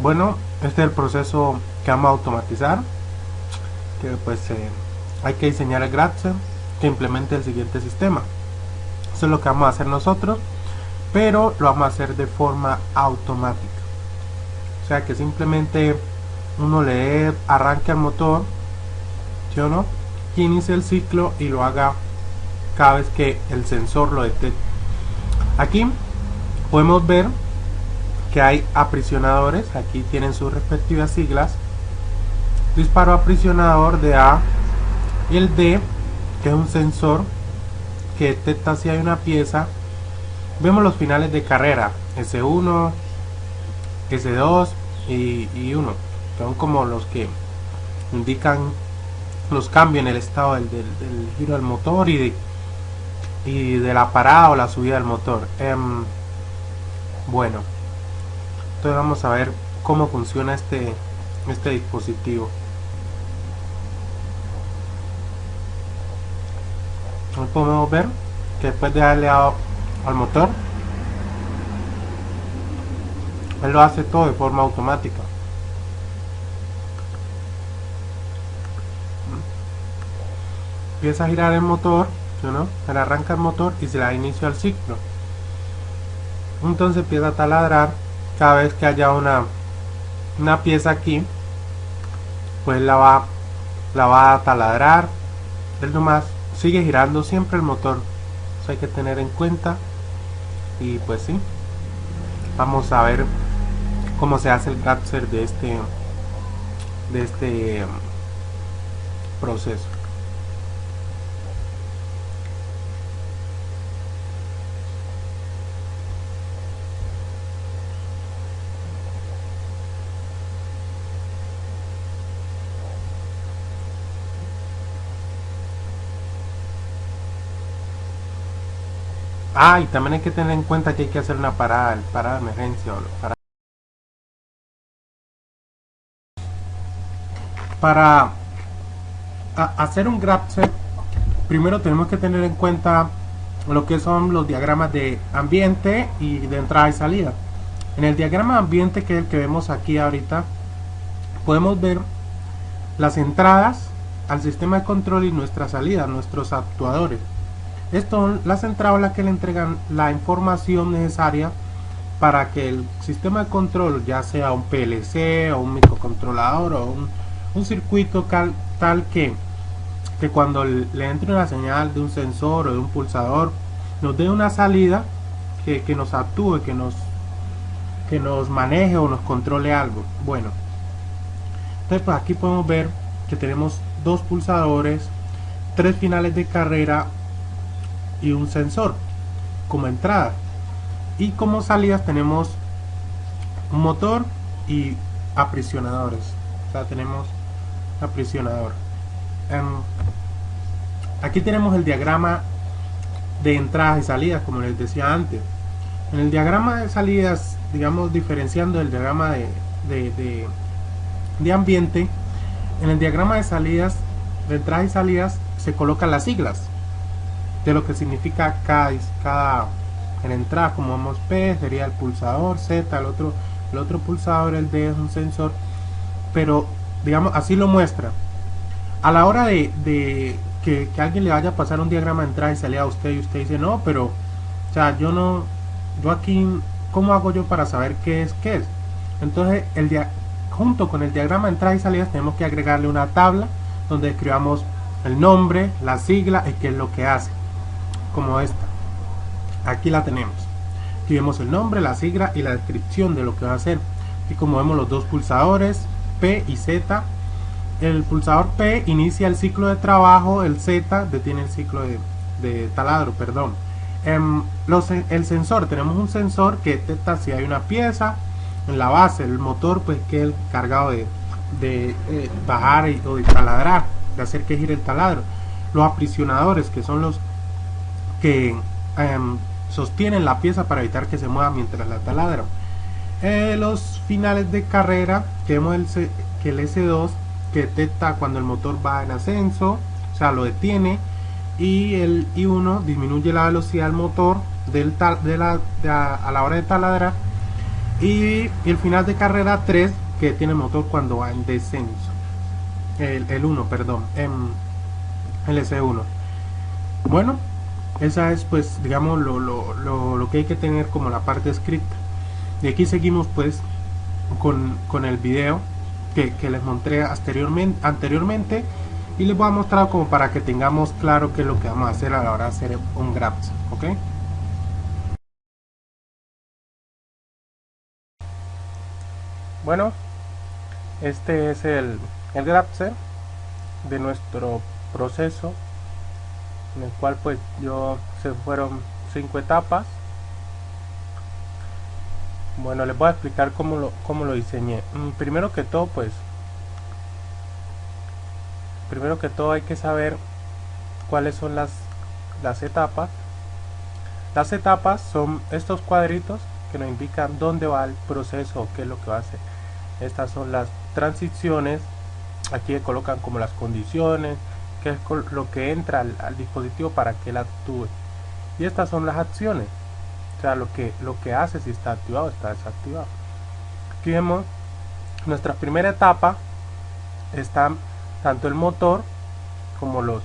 Bueno, este es el proceso que vamos a automatizar, que pues hay que diseñar el Gradser que implemente el siguiente sistema. Eso es lo que vamos a hacer nosotros, pero lo vamos a hacer de forma automática. O sea que simplemente uno le arranque al motor, ¿sí o no? Que inicie el ciclo y lo haga cada vez que el sensor lo detecte. Aquí podemos ver que hay aprisionadores, aquí tienen sus respectivas siglas. Disparo aprisionador de A y el D, que es un sensor que detecta si hay una pieza. Vemos los finales de carrera, S1, S2 y 1, que son como los que indican los cambios en el estado del giro del motor y de la parada o la subida del motor. Bueno, entonces vamos a ver cómo funciona este dispositivo. Aquí podemos ver que después de darle al motor, él lo hace todo de forma automática. Empieza a girar el motor, ¿no? Él arranca el motor y se le da inicio al ciclo. Entonces empieza a taladrar cada vez que haya una pieza aquí, pues la va a taladrar. Él nomás sigue girando siempre el motor. Eso hay que tener en cuenta. Y pues sí, vamos a ver cómo se hace el Gradser de este proceso. Y también hay que tener en cuenta que hay que hacer una parada de emergencia o para hacer un Gradser. Primero tenemos que tener en cuenta lo que son los diagramas de ambiente y de entrada y salida. En el diagrama de ambiente, que es el que vemos aquí ahorita, podemos ver las entradas al sistema de control y nuestra salida, nuestros actuadores. Estas son las entradas las que le entregan la información necesaria para que el sistema de control, ya sea un PLC o un microcontrolador o un circuito tal que cuando le entre una señal de un sensor o de un pulsador nos dé una salida que nos actúe, que nos maneje o nos controle algo. Bueno, entonces pues aquí podemos ver que tenemos dos pulsadores, tres finales de carrera y un sensor como entrada, y como salidas tenemos un motor y aprisionadores. O sea, tenemos aprisionador. Aquí tenemos el diagrama de entradas y salidas, como les decía antes. En el diagrama de salidas, digamos, diferenciando el diagrama de ambiente, en el diagrama de salidas, de entradas y salidas, se colocan las siglas de lo que significa cada en entrada. Como vemos, P sería el pulsador, Z el otro pulsador, el D es un sensor, pero digamos así lo muestra. A la hora de que alguien le vaya a pasar un diagrama de entrada y salida a usted y usted dice, no, pero o sea, yo aquí, ¿cómo hago yo para saber qué es? Entonces junto con el diagrama de entrada y salidas tenemos que agregarle una tabla donde escribamos el nombre, la sigla y qué es lo que hace, como esta. Aquí la tenemos. Aquí vemos el nombre, la sigla y la descripción de lo que va a hacer. Y como vemos los dos pulsadores P y Z, el pulsador P inicia el ciclo de trabajo, el Z detiene el ciclo de taladro, perdón. El sensor, tenemos un sensor que detecta si hay una pieza en la base, el motor pues que es el cargado de bajar o de taladrar, de hacer que gire el taladro. Los aprisionadores, que son los que sostienen la pieza para evitar que se mueva mientras la taladra. Los finales de carrera, que vemos que el S2 que detecta cuando el motor va en ascenso, o sea, lo detiene, y el I1 disminuye la velocidad del motor a la hora de taladrar. Y el final de carrera 3, que tiene motor cuando va en descenso. El 1, perdón, el S1. Bueno, esa es pues digamos lo que hay que tener como la parte escrita. Y aquí seguimos pues con el video que les mostré anteriormente y les voy a mostrar como para que tengamos claro qué es lo que vamos a hacer a la hora de hacer un Grabs, ¿ok? Bueno, este es el Grabser de nuestro proceso, en el cual pues se fueron 5 etapas. Bueno, les voy a explicar cómo lo diseñé. Primero que todo hay que saber cuáles son las etapas. Las etapas son estos cuadritos que nos indican dónde va el proceso o qué es lo que va a hacer. Estas son las transiciones. Aquí colocan como las condiciones, qué es lo que entra al dispositivo para que él actúe. Y estas son las acciones, o sea, lo que hace si está activado o está desactivado. Aquí vemos nuestra primera etapa. Está tanto el motor como los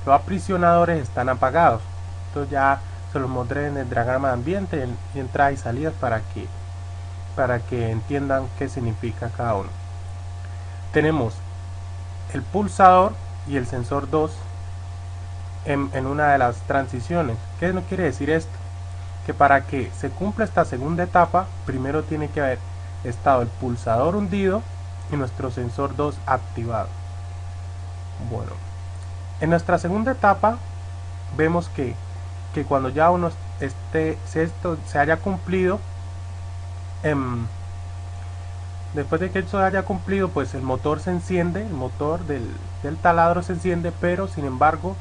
aprisionadores están apagados. Entonces ya se los mostré en el diagrama de ambiente y entradas y salidas para que entiendan qué significa cada uno. Tenemos el pulsador y el sensor 2 en una de las transiciones. ¿Qué no quiere decir esto? Que para que se cumpla esta segunda etapa, primero tiene que haber estado el pulsador hundido y nuestro sensor 2 activado. Bueno, en nuestra segunda etapa vemos que cuando ya esto se haya cumplido, después de que esto se haya cumplido, pues el motor se enciende, el motor del taladro se enciende, pero sin embargo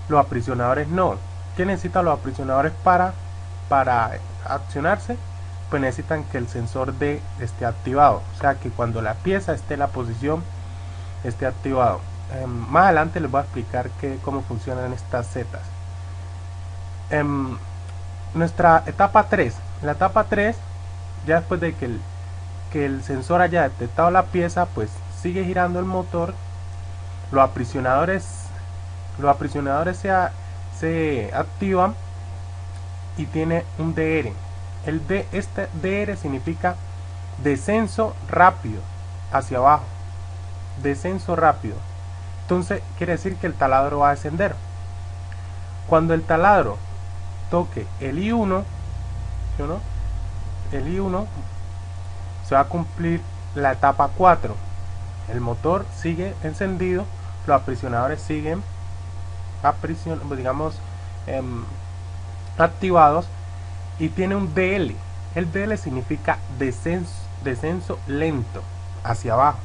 los aprisionadores no. ¿Qué necesitan los aprisionadores para accionarse? Pues necesitan que el sensor D esté activado, o sea que cuando la pieza esté en la posición esté activado. Más adelante les voy a explicar cómo funcionan estas setas. Nuestra etapa 3, la etapa 3, ya después de que el sensor haya detectado la pieza, pues sigue girando el motor. Los aprisionadores se activan y tiene un DR. Este DR significa descenso rápido hacia abajo, descenso rápido. Entonces quiere decir que el taladro va a descender. Cuando el taladro toque el I1, ¿sí o no? El I1 se va a cumplir la etapa 4. El motor sigue encendido, los aprisionadores siguen activados y tiene un DL. El DL significa descenso lento hacia abajo.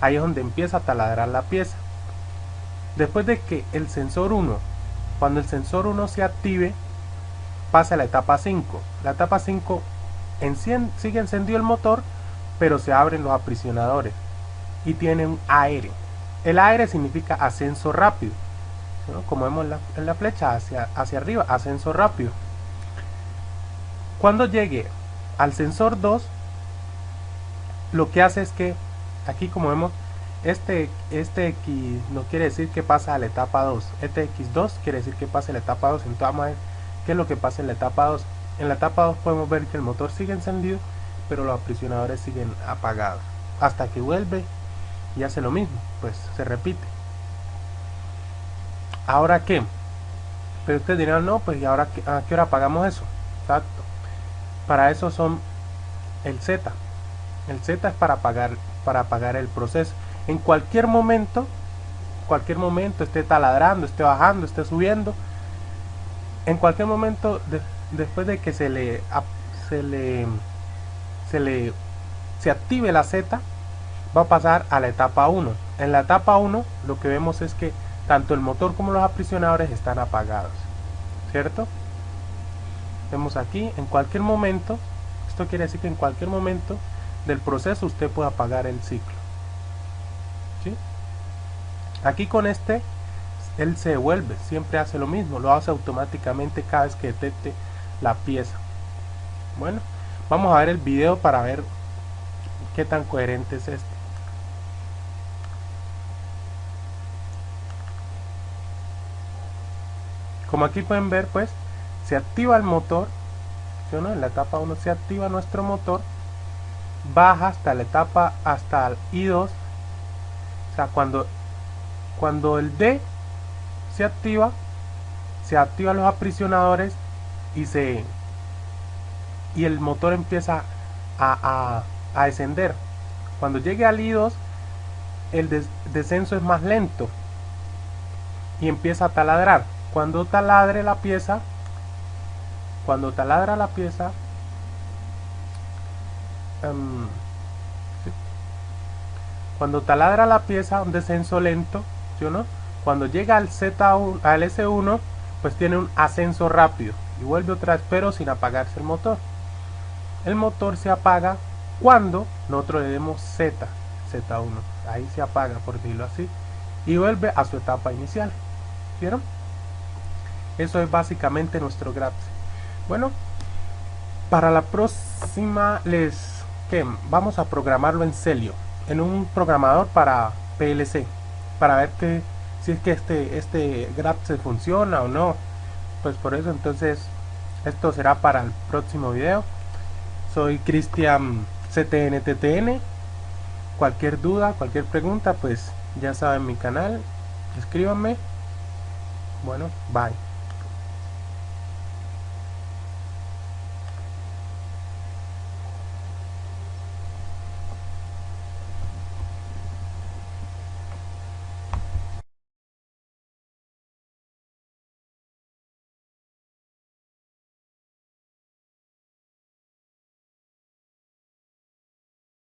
Ahí es donde empieza a taladrar la pieza. Después de que el sensor 1, cuando el sensor 1 se active, pasa a la etapa 5. La etapa 5 sigue encendido el motor, pero se abren los aprisionadores y tiene un AR. El AR significa ascenso rápido, ¿no? Como vemos en la flecha hacia arriba, ascenso rápido. Cuando llegue al sensor 2, lo que hace es que aquí, como vemos, este X no quiere decir que pasa a la etapa 2. Este X2 quiere decir que pasa a la etapa 2. Entonces vamos a ver qué es lo que pasa en la etapa 2. En la etapa 2 podemos ver que el motor sigue encendido, pero los aprisionadores siguen apagados. Hasta que vuelve y hace lo mismo, pues se repite. ¿Ahora qué? Pero ustedes dirán, no, pues ¿y ahora a qué hora apagamos eso? Exacto. Para eso son el Z. El Z es para apagar el proceso. En cualquier momento, esté taladrando, esté bajando, esté subiendo, en cualquier momento después de que se active la Z, va a pasar a la etapa 1. En la etapa 1 lo que vemos es que tanto el motor como los aprisionadores están apagados, ¿cierto? Vemos aquí, en cualquier momento, esto quiere decir que en cualquier momento del proceso usted puede apagar el ciclo, ¿sí? Aquí con él se devuelve, siempre hace lo mismo, lo hace automáticamente cada vez que detecte la pieza. Bueno, Vamos a ver el video para ver qué tan coherente es esto. Como aquí pueden ver, pues se activa el motor, ¿sí o no? En la etapa 1 se activa nuestro motor, baja hasta la etapa, hasta el I2. O sea, cuando el D se activan los aprisionadores y el motor empieza a descender. Cuando llegue al I2, el descenso es más lento y empieza a taladrar. Cuando taladre la pieza, cuando taladra la pieza, ¿sí? Cuando taladra la pieza, un descenso lento, ¿sí o no? Cuando llega al Z1, al S1, pues tiene un ascenso rápido y vuelve otra vez, pero sin apagarse el motor. El motor se apaga cuando nosotros le demos Z1. Ahí se apaga, por decirlo así, y vuelve a su etapa inicial. ¿Vieron? Eso es básicamente nuestro Grapse. Bueno, para la próxima vamos a programarlo en Celio, en un programador para PLC, para ver si es que este Grapse funciona o no. Pues por eso, entonces esto será para el próximo video. Soy Cristian CTNTTN. Cualquier duda, cualquier pregunta, pues ya saben mi canal, escríbanme. Bueno, bye.